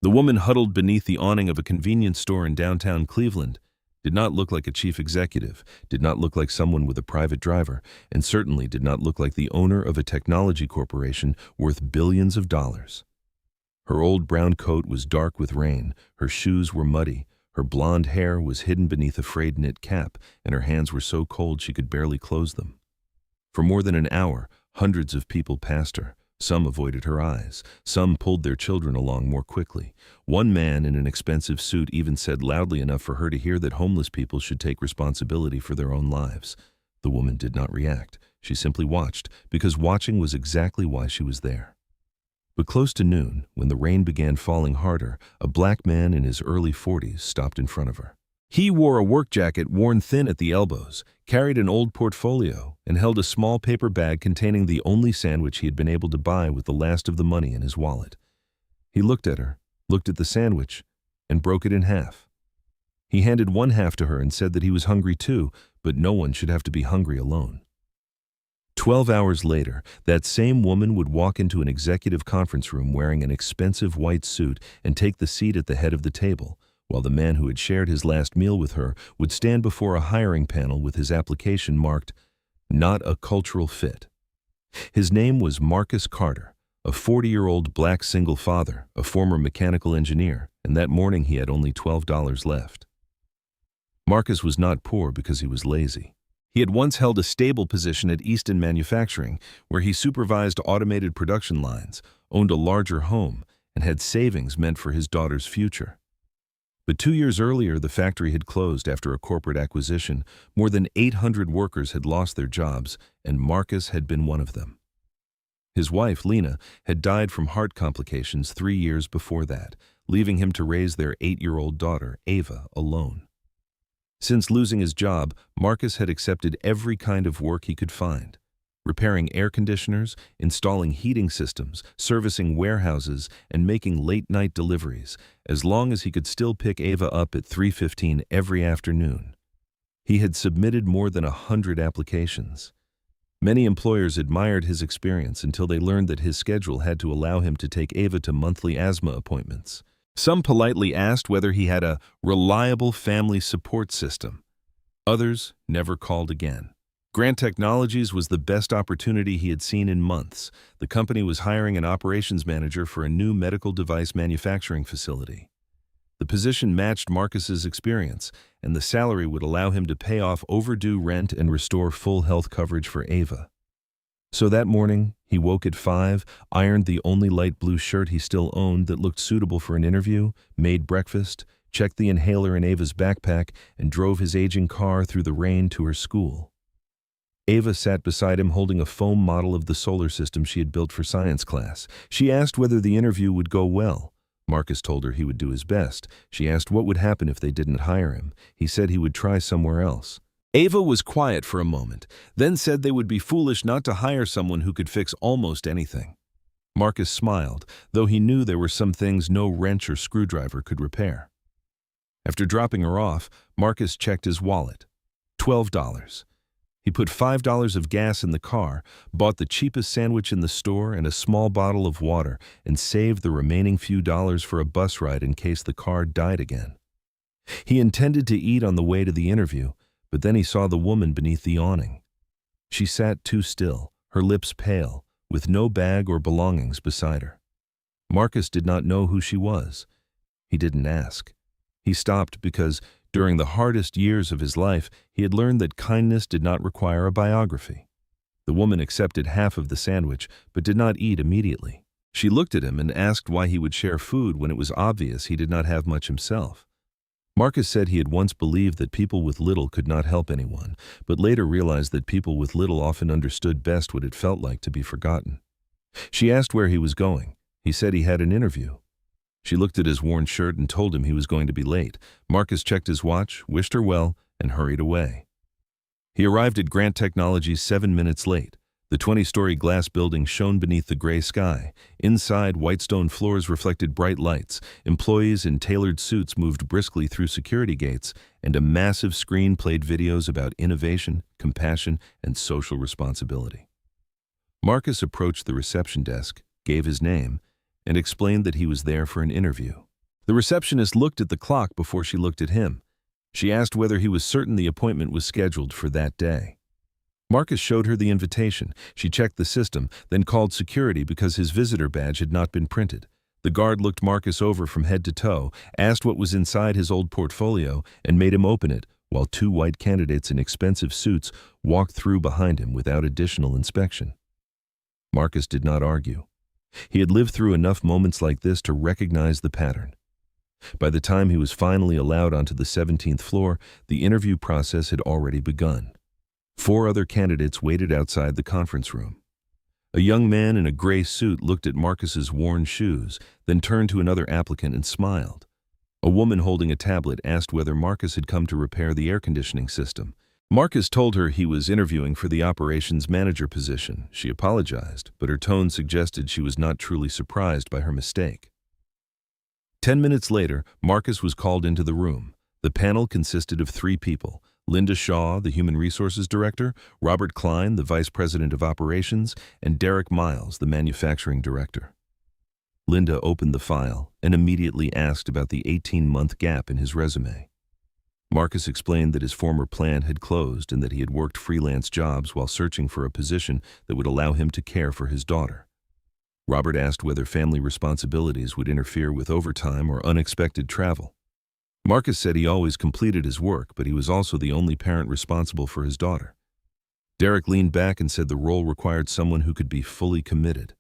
The woman huddled beneath the awning of a convenience store in downtown Cleveland did not look like a chief executive, did not look like someone with a private driver, and certainly did not look like the owner of a technology corporation worth billions of dollars. Her old brown coat was dark with rain, her shoes were muddy, her blonde hair was hidden beneath a frayed knit cap, and her hands were so cold she could barely close them. For more than an hour, hundreds of people passed her. Some avoided her eyes. Some pulled their children along more quickly. One man in an expensive suit even said loudly enough for her to hear that homeless people should take responsibility for their own lives. The woman did not react. She simply watched, because watching was exactly why she was there. But close to noon, when the rain began falling harder, a black man in his early 40s stopped in front of her. He wore a work jacket worn thin at the elbows, carried an old portfolio, and held a small paper bag containing the only sandwich he had been able to buy with the last of the money in his wallet. He looked at her, looked at the sandwich, and broke it in half. He handed one half to her and said that he was hungry too, but no one should have to be hungry alone. 12 hours later, that same woman would walk into an executive conference room wearing an expensive white suit and take the seat at the head of the table, while the man who had shared his last meal with her would stand before a hiring panel with his application marked, "Not a cultural fit." His name was Marcus Carter, a 40-year-old black single father, a former mechanical engineer, and that morning he had only $12 left. Marcus was not poor because he was lazy. He had once held a stable position at Easton Manufacturing, where he supervised automated production lines, owned a larger home, and had savings meant for his daughter's future. But 2 years earlier, the factory had closed after a corporate acquisition. More than 800 workers had lost their jobs, and Marcus had been one of them. His wife, Lena, had died from heart complications 3 years before that, leaving him to raise their 8-year-old daughter, Ava, alone. Since losing his job, Marcus had accepted every kind of work he could find: repairing air conditioners, installing heating systems, servicing warehouses, and making late-night deliveries, as long as he could still pick Ava up at 3:15 every afternoon. He had submitted more than 100 applications. Many employers admired his experience until they learned that his schedule had to allow him to take Ava to monthly asthma appointments. Some politely asked whether he had a reliable family support system. Others never called again. Grant Technologies was the best opportunity he had seen in months. The company was hiring an operations manager for a new medical device manufacturing facility. The position matched Marcus's experience, and the salary would allow him to pay off overdue rent and restore full health coverage for Ava. So that morning, he woke at 5, ironed the only light blue shirt he still owned that looked suitable for an interview, made breakfast, checked the inhaler in Ava's backpack, and drove his aging car through the rain to her school. Ava sat beside him holding a foam model of the solar system she had built for science class. She asked whether the interview would go well. Marcus told her he would do his best. She asked what would happen if they didn't hire him. He said he would try somewhere else. Ava was quiet for a moment, then said they would be foolish not to hire someone who could fix almost anything. Marcus smiled, though he knew there were some things no wrench or screwdriver could repair. After dropping her off, Marcus checked his wallet. $12. He put $5 of gas in the car, bought the cheapest sandwich in the store and a small bottle of water, and saved the remaining few dollars for a bus ride in case the car died again. He intended to eat on the way to the interview, but then he saw the woman beneath the awning. She sat too still, her lips pale, with no bag or belongings beside her. Marcus did not know who she was. He didn't ask. He stopped because, during the hardest years of his life, he had learned that kindness did not require a biography. The woman accepted half of the sandwich, but did not eat immediately. She looked at him and asked why he would share food when it was obvious he did not have much himself. Marcus said he had once believed that people with little could not help anyone, but later realized that people with little often understood best what it felt like to be forgotten. She asked where he was going. He said he had an interview. She looked at his worn shirt and told him he was going to be late. Marcus checked his watch, wished her well, and hurried away. He arrived at Grant Technologies 7 minutes late. The 20-story glass building shone beneath the gray sky. Inside, white stone floors reflected bright lights. Employees in tailored suits moved briskly through security gates, and a massive screen played videos about innovation, compassion, and social responsibility. Marcus approached the reception desk, gave his name, and explained that he was there for an interview. The receptionist looked at the clock before she looked at him. She asked whether he was certain the appointment was scheduled for that day. Marcus showed her the invitation. She checked the system, then called security because his visitor badge had not been printed. The guard looked Marcus over from head to toe, asked what was inside his old portfolio, and made him open it, while two white candidates in expensive suits walked through behind him without additional inspection. Marcus did not argue. He had lived through enough moments like this to recognize the pattern. By the time he was finally allowed onto the 17th floor, the interview process had already begun. 4 other candidates waited outside the conference room. A young man in a gray suit looked at Marcus's worn shoes, then turned to another applicant and smiled. A woman holding a tablet asked whether Marcus had come to repair the air conditioning system. Marcus told her he was interviewing for the operations manager position. She apologized, but her tone suggested she was not truly surprised by her mistake. 10 minutes later, Marcus was called into the room. The panel consisted of 3 people: Linda Shaw, the Human Resources Director, Robert Klein, the Vice President of Operations, and Derek Miles, the Manufacturing Director. Linda opened the file and immediately asked about the 18-month gap in his resume. Marcus explained that his former plant had closed and that he had worked freelance jobs while searching for a position that would allow him to care for his daughter. Robert asked whether family responsibilities would interfere with overtime or unexpected travel. Marcus said he always completed his work, but he was also the only parent responsible for his daughter. Derek leaned back and said the role required someone who could be fully committed.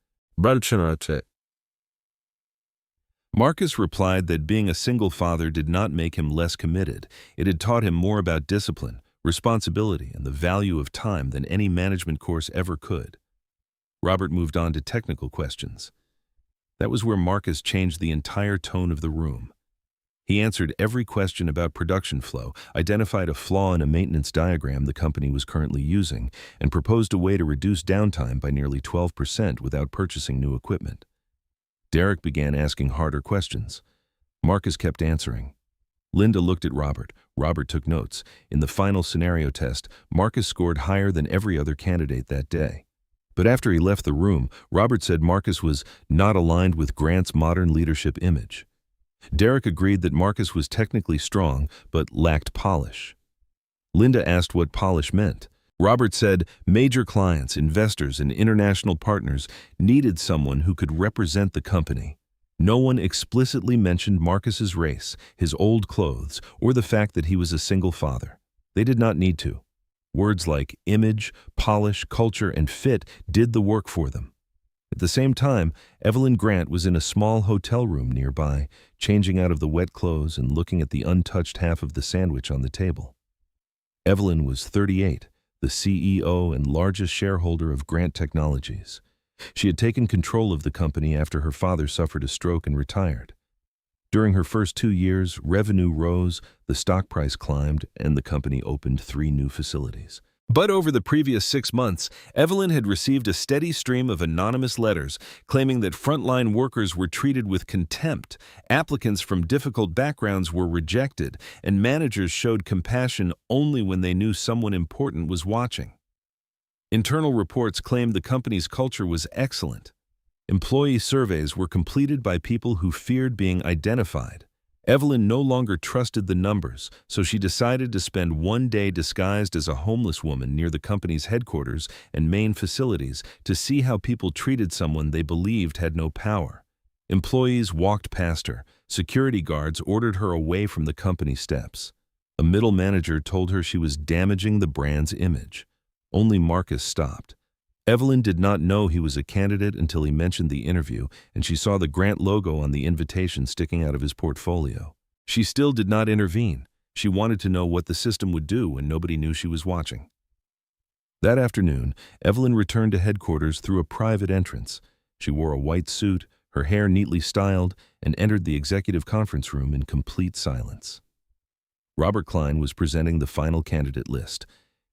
Marcus replied that being a single father did not make him less committed. It had taught him more about discipline, responsibility, and the value of time than any management course ever could. Robert moved on to technical questions. That was where Marcus changed the entire tone of the room. He answered every question about production flow, identified a flaw in a maintenance diagram the company was currently using, and proposed a way to reduce downtime by nearly 12% without purchasing new equipment. Derek began asking harder questions. Marcus kept answering. Linda looked at Robert. Robert took notes. In the final scenario test, Marcus scored higher than every other candidate that day. But after he left the room, Robert said Marcus was not aligned with Grant's modern leadership image. Derek agreed that Marcus was technically strong, but lacked polish. Linda asked what polish meant. Robert said major clients, investors, and international partners needed someone who could represent the company. No one explicitly mentioned Marcus's race, his old clothes, or the fact that he was a single father. They did not need to. Words like image, polish, culture, and fit did the work for them. At the same time, Evelyn Grant was in a small hotel room nearby, changing out of the wet clothes and looking at the untouched half of the sandwich on the table. Evelyn was 38, the CEO and largest shareholder of Grant Technologies. She had taken control of the company after her father suffered a stroke and retired. During her first 2 years, revenue rose, the stock price climbed, and the company opened 3 new facilities. But over the previous 6 months, Evelyn had received a steady stream of anonymous letters claiming that frontline workers were treated with contempt, applicants from difficult backgrounds were rejected, and managers showed compassion only when they knew someone important was watching. Internal reports claimed the company's culture was excellent. Employee surveys were completed by people who feared being identified. Evelyn no longer trusted the numbers, so she decided to spend one day disguised as a homeless woman near the company's headquarters and main facilities to see how people treated someone they believed had no power. Employees walked past her. Security guards ordered her away from the company steps. A middle manager told her she was damaging the brand's image. Only Marcus stopped. Evelyn did not know he was a candidate until he mentioned the interview, and she saw the Grant logo on the invitation sticking out of his portfolio. She still did not intervene. She wanted to know what the system would do when nobody knew she was watching. That afternoon, Evelyn returned to headquarters through a private entrance. She wore a white suit, her hair neatly styled, and entered the executive conference room in complete silence. Robert Klein was presenting the final candidate list.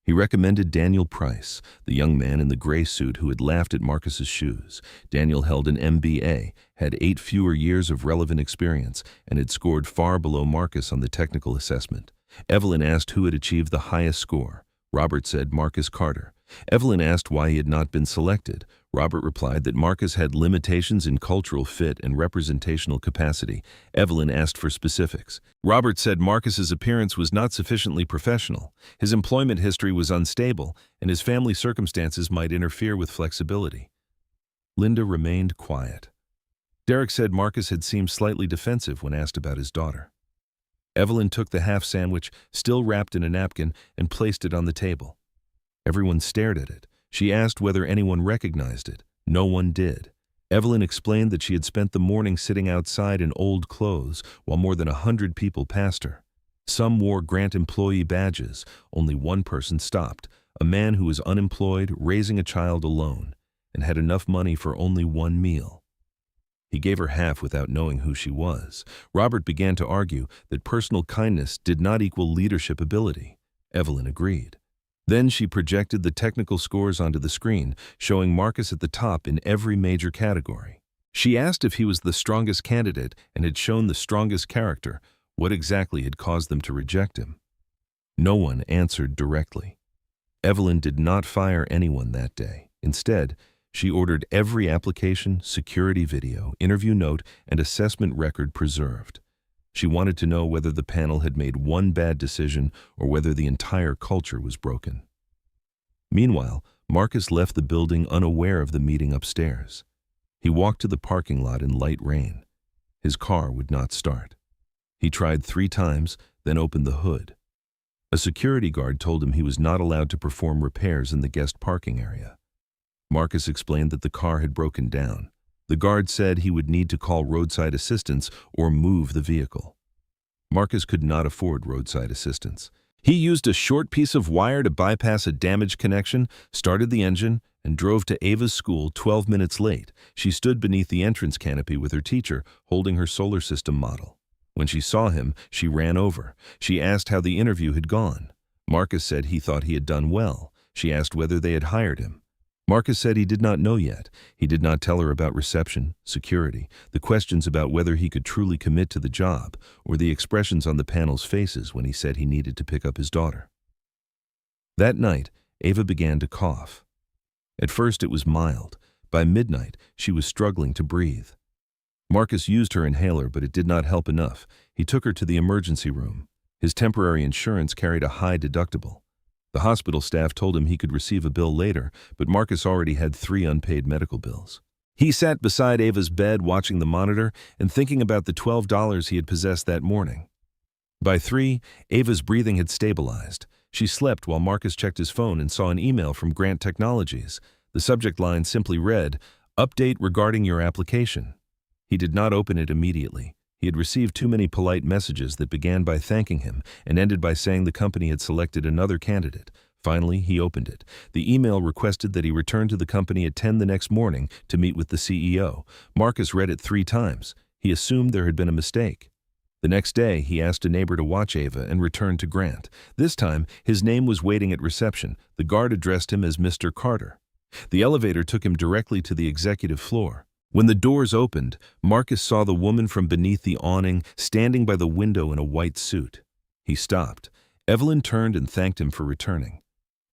He recommended Daniel Price, the young man in the gray suit who had laughed at Marcus's shoes. Daniel held an MBA, had 8 fewer years of relevant experience, and had scored far below Marcus on the technical assessment. Evelyn asked who had achieved the highest score. Robert said Marcus Carter. Evelyn asked why he had not been selected. Robert replied that Marcus had limitations in cultural fit and representational capacity. Evelyn asked for specifics. Robert said Marcus's appearance was not sufficiently professional, his employment history was unstable, and his family circumstances might interfere with flexibility. Linda remained quiet. Derek said Marcus had seemed slightly defensive when asked about his daughter. Evelyn took the half sandwich, still wrapped in a napkin, and placed it on the table. Everyone stared at it. She asked whether anyone recognized it. No one did. Evelyn explained that she had spent the morning sitting outside in old clothes while more than 100 people passed her. Some wore Grant employee badges. Only one person stopped, a man who was unemployed, raising a child alone, and had enough money for only one meal. He gave her half without knowing who she was. Robert began to argue that personal kindness did not equal leadership ability. Evelyn agreed. Then she projected the technical scores onto the screen, showing Marcus at the top in every major category. She asked if he was the strongest candidate and had shown the strongest character, what exactly had caused them to reject him. No one answered directly. Evelyn did not fire anyone that day. Instead, she ordered every application, security video, interview note, and assessment record preserved. She wanted to know whether the panel had made one bad decision or whether the entire culture was broken. Meanwhile, Marcus left the building unaware of the meeting upstairs. He walked to the parking lot in light rain. His car would not start. He tried 3 times, then opened the hood. A security guard told him he was not allowed to perform repairs in the guest parking area. Marcus explained that the car had broken down. The guard said he would need to call roadside assistance or move the vehicle. Marcus could not afford roadside assistance. He used a short piece of wire to bypass a damaged connection, started the engine, and drove to Ava's school 12 minutes late. She stood beneath the entrance canopy with her teacher, holding her solar system model. When she saw him, she ran over. She asked how the interview had gone. Marcus said he thought he had done well. She asked whether they had hired him. Marcus said he did not know yet. He did not tell her about reception, security, the questions about whether he could truly commit to the job, or the expressions on the panel's faces when he said he needed to pick up his daughter. That night, Ava began to cough. At first it was mild. By midnight, she was struggling to breathe. Marcus used her inhaler, but it did not help enough. He took her to the emergency room. His temporary insurance carried a high deductible. The hospital staff told him he could receive a bill later, but Marcus already had 3 unpaid medical bills. He sat beside Ava's bed watching the monitor and thinking about the $12 he had possessed that morning. By 3, Ava's breathing had stabilized. She slept while Marcus checked his phone and saw an email from Grant Technologies. The subject line simply read, "Update regarding your application." He did not open it immediately. He had received too many polite messages that began by thanking him and ended by saying the company had selected another candidate. Finally, he opened it. The email requested that he return to the company at 10 the next morning to meet with the CEO. Marcus read it 3 times. He assumed there had been a mistake. The next day, he asked a neighbor to watch Ava and returned to Grant. This time, his name was waiting at reception. The guard addressed him as Mr. Carter. The elevator took him directly to the executive floor. When the doors opened, Marcus saw the woman from beneath the awning standing by the window in a white suit. He stopped. Evelyn turned and thanked him for returning.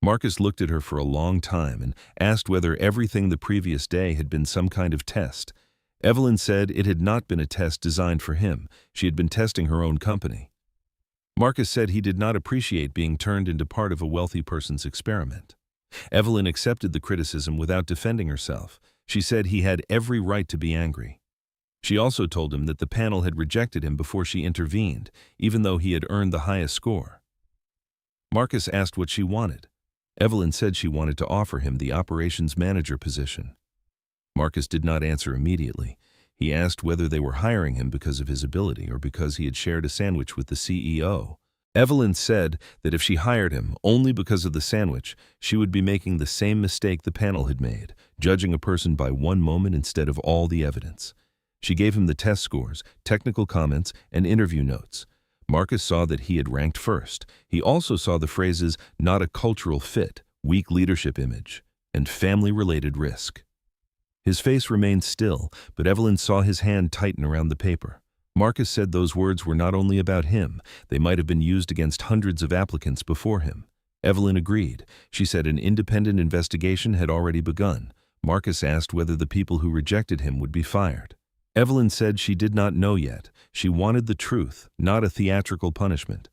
Marcus looked at her for a long time and asked whether everything the previous day had been some kind of test. Evelyn said it had not been a test designed for him. She had been testing her own company. Marcus said he did not appreciate being turned into part of a wealthy person's experiment. Evelyn accepted the criticism without defending herself. She said he had every right to be angry. She also told him that the panel had rejected him before she intervened, even though he had earned the highest score. Marcus asked what she wanted. Evelyn said she wanted to offer him the operations manager position. Marcus did not answer immediately. He asked whether they were hiring him because of his ability or because he had shared a sandwich with the CEO. Evelyn said that if she hired him only because of the sandwich, she would be making the same mistake the panel had made, judging a person by one moment instead of all the evidence. She gave him the test scores, technical comments, and interview notes. Marcus saw that he had ranked first. He also saw the phrases, "not a cultural fit," "weak leadership image," and "family-related risk." His face remained still, but Evelyn saw his hand tighten around the paper. Marcus said those words were not only about him, they might have been used against hundreds of applicants before him. Evelyn agreed. She said an independent investigation had already begun. Marcus asked whether the people who rejected him would be fired. Evelyn said she did not know yet. She wanted the truth, not a theatrical punishment.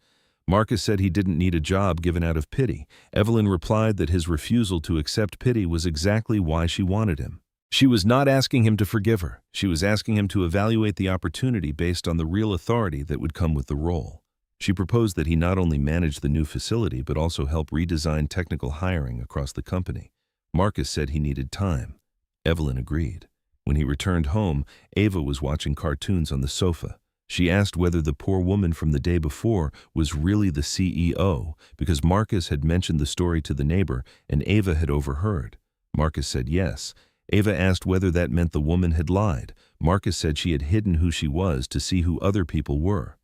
Marcus said he didn't need a job given out of pity. Evelyn replied that his refusal to accept pity was exactly why she wanted him. She was not asking him to forgive her. She was asking him to evaluate the opportunity based on the real authority that would come with the role. She proposed that he not only manage the new facility but also help redesign technical hiring across the company. Marcus said he needed time. Evelyn agreed. When he returned home, Ava was watching cartoons on the sofa. She asked whether the poor woman from the day before was really the CEO because Marcus had mentioned the story to the neighbor and Ava had overheard. Marcus said yes. Ava asked whether that meant the woman had lied. Marcus said she had hidden who she was to see who other people were.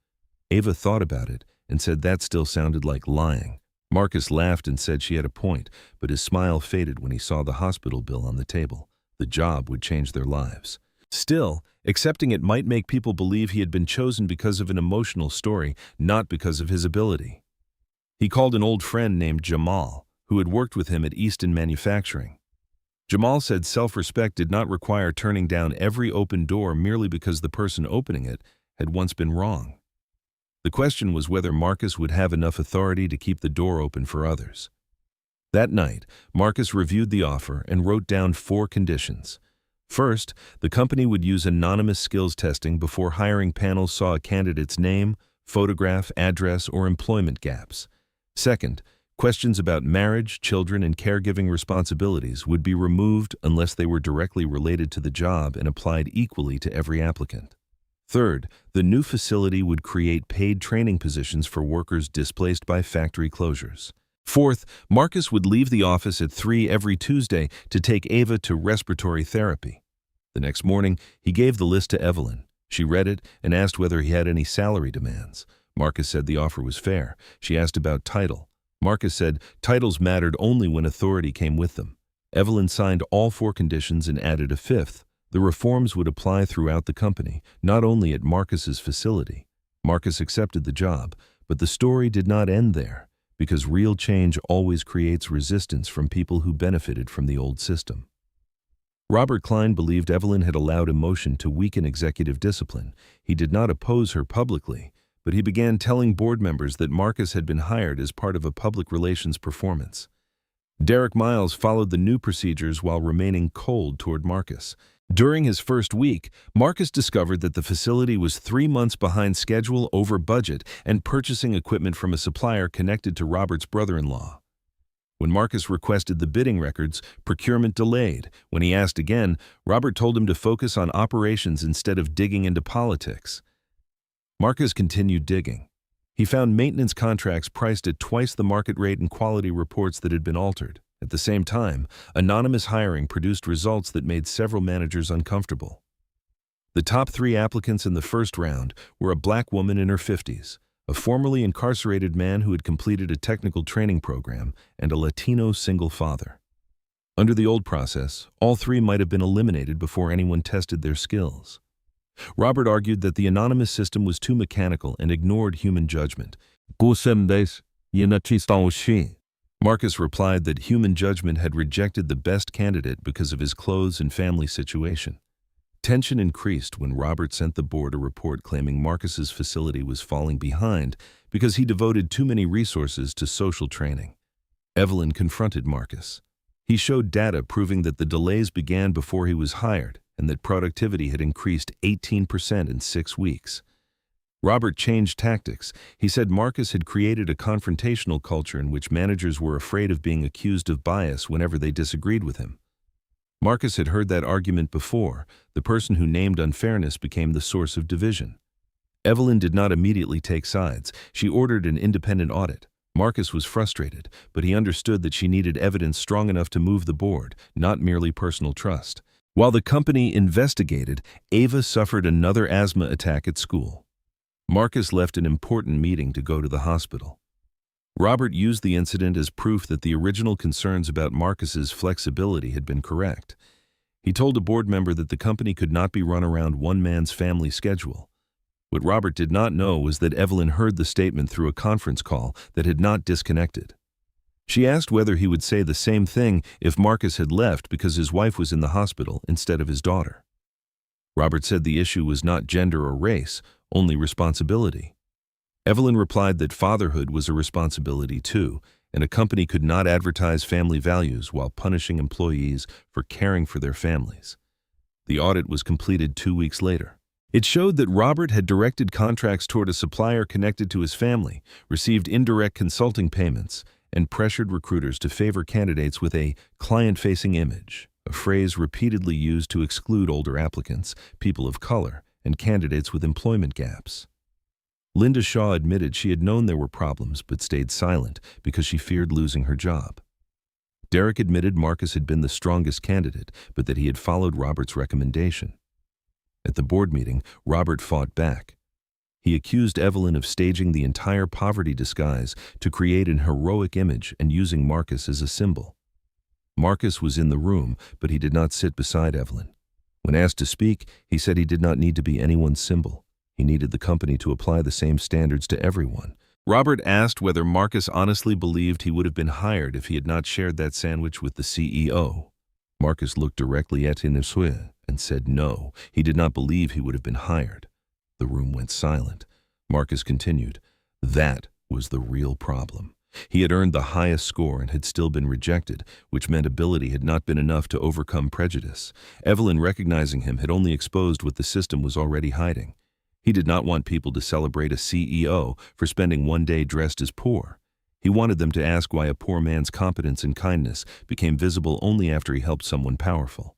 Ava thought about it and said that still sounded like lying. Marcus laughed and said she had a point, but his smile faded when he saw the hospital bill on the table. The job would change their lives. Still, accepting it might make people believe he had been chosen because of an emotional story, not because of his ability. He called an old friend named Jamal, who had worked with him at Easton Manufacturing. Jamal said self-respect did not require turning down every open door merely because the person opening it had once been wrong. The question was whether Marcus would have enough authority to keep the door open for others. That night, Marcus reviewed the offer and wrote down 4 conditions. First, the company would use anonymous skills testing before hiring panels saw a candidate's name, photograph, address, or employment gaps. Second, questions about marriage, children, and caregiving responsibilities would be removed unless they were directly related to the job and applied equally to every applicant. Third, the new facility would create paid training positions for workers displaced by factory closures. Fourth, Marcus would leave the office at 3 every Tuesday to take Ava to respiratory therapy. The next morning, he gave the list to Evelyn. She read it and asked whether he had any salary demands. Marcus said the offer was fair. She asked about title. Marcus said titles mattered only when authority came with them. Evelyn signed all 4 conditions and added a 5th. The reforms would apply throughout the company, not only at Marcus's facility. Marcus accepted the job, but the story did not end there, because real change always creates resistance from people who benefited from the old system. Robert Klein believed Evelyn had allowed emotion to weaken executive discipline. He did not oppose her publicly, but he began telling board members that Marcus had been hired as part of a public relations performance. Derek Miles followed the new procedures while remaining cold toward Marcus. During his first week, Marcus discovered that the facility was 3 months behind schedule, over budget, and purchasing equipment from a supplier connected to Robert's brother-in-law. When Marcus requested the bidding records, procurement delayed. When he asked again, Robert told him to focus on operations instead of digging into politics. Marcus continued digging. He found maintenance contracts priced at twice the market rate and quality reports that had been altered. At the same time, anonymous hiring produced results that made several managers uncomfortable. The top 3 applicants in the first round were a black woman in her 50s, a formerly incarcerated man who had completed a technical training program, and a Latino single father. Under the old process, all 3 might have been eliminated before anyone tested their skills. Robert argued that the anonymous system was too mechanical and ignored human judgment. Marcus replied that human judgment had rejected the best candidate because of his clothes and family situation. Tension increased when Robert sent the board a report claiming Marcus's facility was falling behind because he devoted too many resources to social training. Evelyn confronted Marcus. He showed data proving that the delays began before he was hired and that productivity had increased 18% in 6 weeks. Robert changed tactics. He said Marcus had created a confrontational culture in which managers were afraid of being accused of bias whenever they disagreed with him. Marcus had heard that argument before. The person who named unfairness became the source of division. Evelyn did not immediately take sides. She ordered an independent audit. Marcus was frustrated, but he understood that she needed evidence strong enough to move the board, not merely personal trust. While the company investigated, Ava suffered another asthma attack at school. Marcus left an important meeting to go to the hospital. Robert used the incident as proof that the original concerns about Marcus's flexibility had been correct. He told a board member that the company could not be run around one man's family schedule. What Robert did not know was that Evelyn heard the statement through a conference call that had not disconnected. She asked whether he would say the same thing if Marcus had left because his wife was in the hospital instead of his daughter. Robert said the issue was not gender or race, only responsibility. Evelyn replied that fatherhood was a responsibility too, and a company could not advertise family values while punishing employees for caring for their families. The audit was completed 2 weeks later. It showed that Robert had directed contracts toward a supplier connected to his family, received indirect consulting payments, and pressured recruiters to favor candidates with a client-facing image, a phrase repeatedly used to exclude older applicants, people of color, and candidates with employment gaps. Linda Shaw admitted she had known there were problems but stayed silent because she feared losing her job. Derek admitted Marcus had been the strongest candidate, but that he had followed Robert's recommendation. At the board meeting, Robert fought back. He accused Evelyn of staging the entire poverty disguise to create an heroic image and using Marcus as a symbol. Marcus was in the room, but he did not sit beside Evelyn. When asked to speak, he said he did not need to be anyone's symbol. He needed the company to apply the same standards to everyone. Robert asked whether Marcus honestly believed he would have been hired if he had not shared that sandwich with the CEO. Marcus looked directly at Inesue and said no, he did not believe he would have been hired. The room went silent. Marcus continued, "That was the real problem. He had earned the highest score and had still been rejected, which meant ability had not been enough to overcome prejudice. Evelyn, recognizing him, had only exposed what the system was already hiding. He did not want people to celebrate a CEO for spending one day dressed as poor. He wanted them to ask why a poor man's competence and kindness became visible only after he helped someone powerful."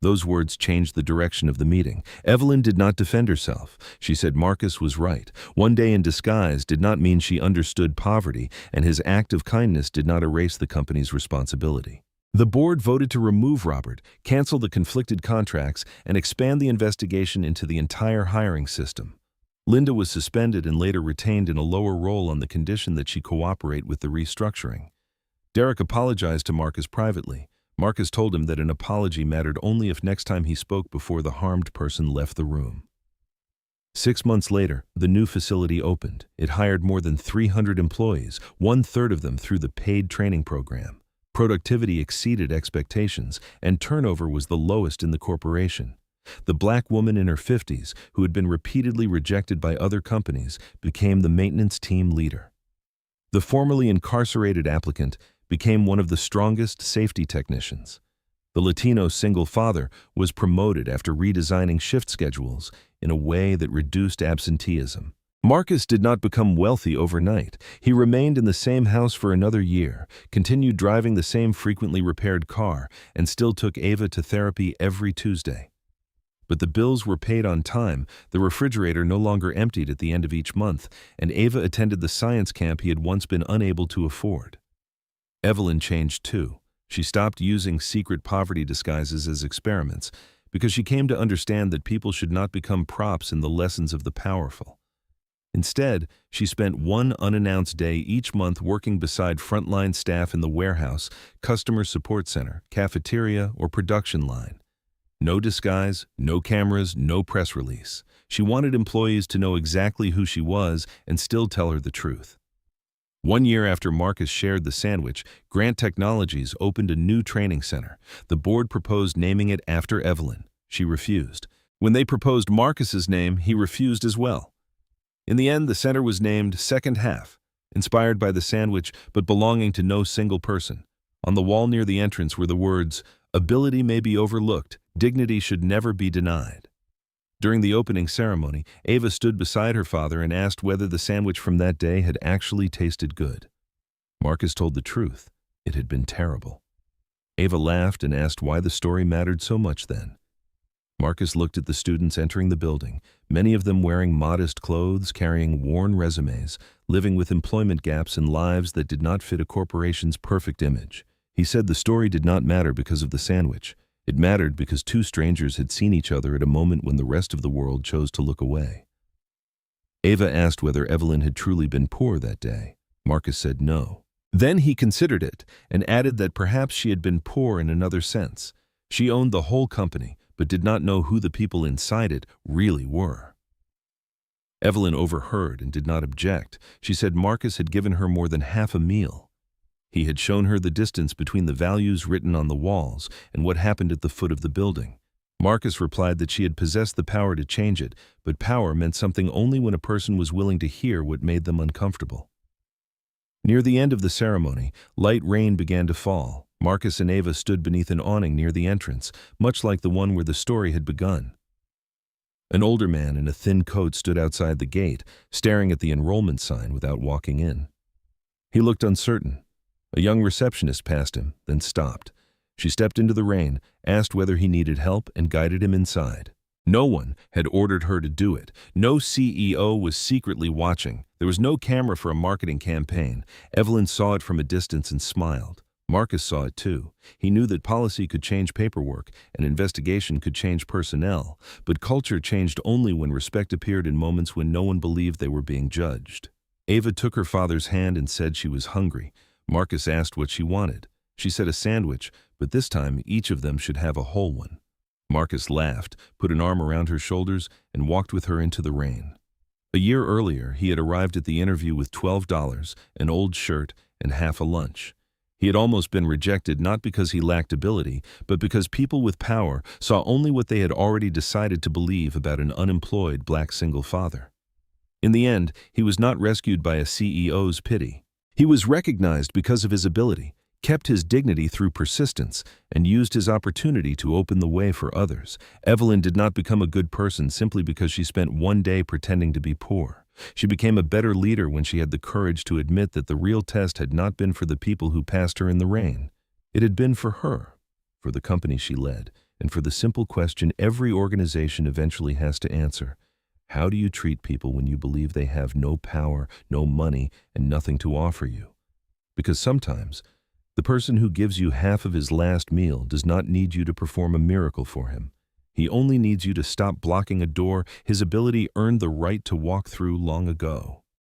Those words changed the direction of the meeting. Evelyn did not defend herself. She said Marcus was right. One day in disguise did not mean she understood poverty, and his act of kindness did not erase the company's responsibility. The board voted to remove Robert, cancel the conflicted contracts, and expand the investigation into the entire hiring system. Linda was suspended and later retained in a lower role on the condition that she cooperate with the restructuring. Derek apologized to Marcus privately. Marcus told him that an apology mattered only if next time he spoke before the harmed person left the room. 6 months later, the new facility opened. It hired more than 300 employees, 1/3 of them through the paid training program. Productivity exceeded expectations, and turnover was the lowest in the corporation. The black woman in her 50s, who had been repeatedly rejected by other companies, became the maintenance team leader. The formerly incarcerated applicant became one of the strongest safety technicians. The Latino single father was promoted after redesigning shift schedules in a way that reduced absenteeism. Marcus did not become wealthy overnight. He remained in the same house for another year, continued driving the same frequently repaired car, and still took Ava to therapy every Tuesday. But the bills were paid on time, the refrigerator no longer emptied at the end of each month, and Ava attended the science camp he had once been unable to afford. Evelyn changed too. She stopped using secret poverty disguises as experiments because she came to understand that people should not become props in the lessons of the powerful. Instead, she spent one unannounced day each month working beside frontline staff in the warehouse, customer support center, cafeteria, or production line. No disguise, no cameras, no press release. She wanted employees to know exactly who she was and still tell her the truth. 1 year after Marcus shared the sandwich, Grant Technologies opened a new training center. The board proposed naming it after Evelyn. She refused. When they proposed Marcus's name, he refused as well. In the end, the center was named Second Half, inspired by the sandwich but belonging to no single person. On the wall near the entrance were the words, "Ability may be overlooked, dignity should never be denied." During the opening ceremony, Ava stood beside her father and asked whether the sandwich from that day had actually tasted good. Marcus told the truth. It had been terrible. Ava laughed and asked why the story mattered so much then. Marcus looked at the students entering the building, many of them wearing modest clothes, carrying worn resumes, living with employment gaps and lives that did not fit a corporation's perfect image. He said the story did not matter because of the sandwich. It mattered because two strangers had seen each other at a moment when the rest of the world chose to look away. Ava asked whether Evelyn had truly been poor that day. Marcus said no. Then he considered it and added that perhaps she had been poor in another sense. She owned the whole company, but did not know who the people inside it really were. Evelyn overheard and did not object. She said Marcus had given her more than half a meal. He had shown her the distance between the values written on the walls and what happened at the foot of the building. Marcus replied that she had possessed the power to change it, but power meant something only when a person was willing to hear what made them uncomfortable. Near the end of the ceremony, light rain began to fall. Marcus and Ava stood beneath an awning near the entrance, much like the one where the story had begun. An older man in a thin coat stood outside the gate, staring at the enrollment sign without walking in. He looked uncertain. A young receptionist passed him, then stopped. She stepped into the rain, asked whether he needed help, and guided him inside. No one had ordered her to do it. No CEO was secretly watching. There was no camera for a marketing campaign. Evelyn saw it from a distance and smiled. Marcus saw it too. He knew that policy could change paperwork, and investigation could change personnel, but culture changed only when respect appeared in moments when no one believed they were being judged. Ava took her father's hand and said she was hungry. Marcus asked what she wanted. She said a sandwich, but this time each of them should have a whole one. Marcus laughed, put an arm around her shoulders, and walked with her into the rain. A year earlier, he had arrived at the interview with $12, an old shirt, and half a lunch. He had almost been rejected not because he lacked ability, but because people with power saw only what they had already decided to believe about an unemployed black single father. In the end, he was not rescued by a CEO's pity. He was recognized because of his ability, kept his dignity through persistence, and used his opportunity to open the way for others. Evelyn did not become a good person simply because she spent one day pretending to be poor. She became a better leader when she had the courage to admit that the real test had not been for the people who passed her in the rain. It had been for her, for the company she led, and for the simple question every organization eventually has to answer. How do you treat people when you believe they have no power, no money, and nothing to offer you? Because sometimes, the person who gives you half of his last meal does not need you to perform a miracle for him. He only needs you to stop blocking a door his ability earned the right to walk through long ago.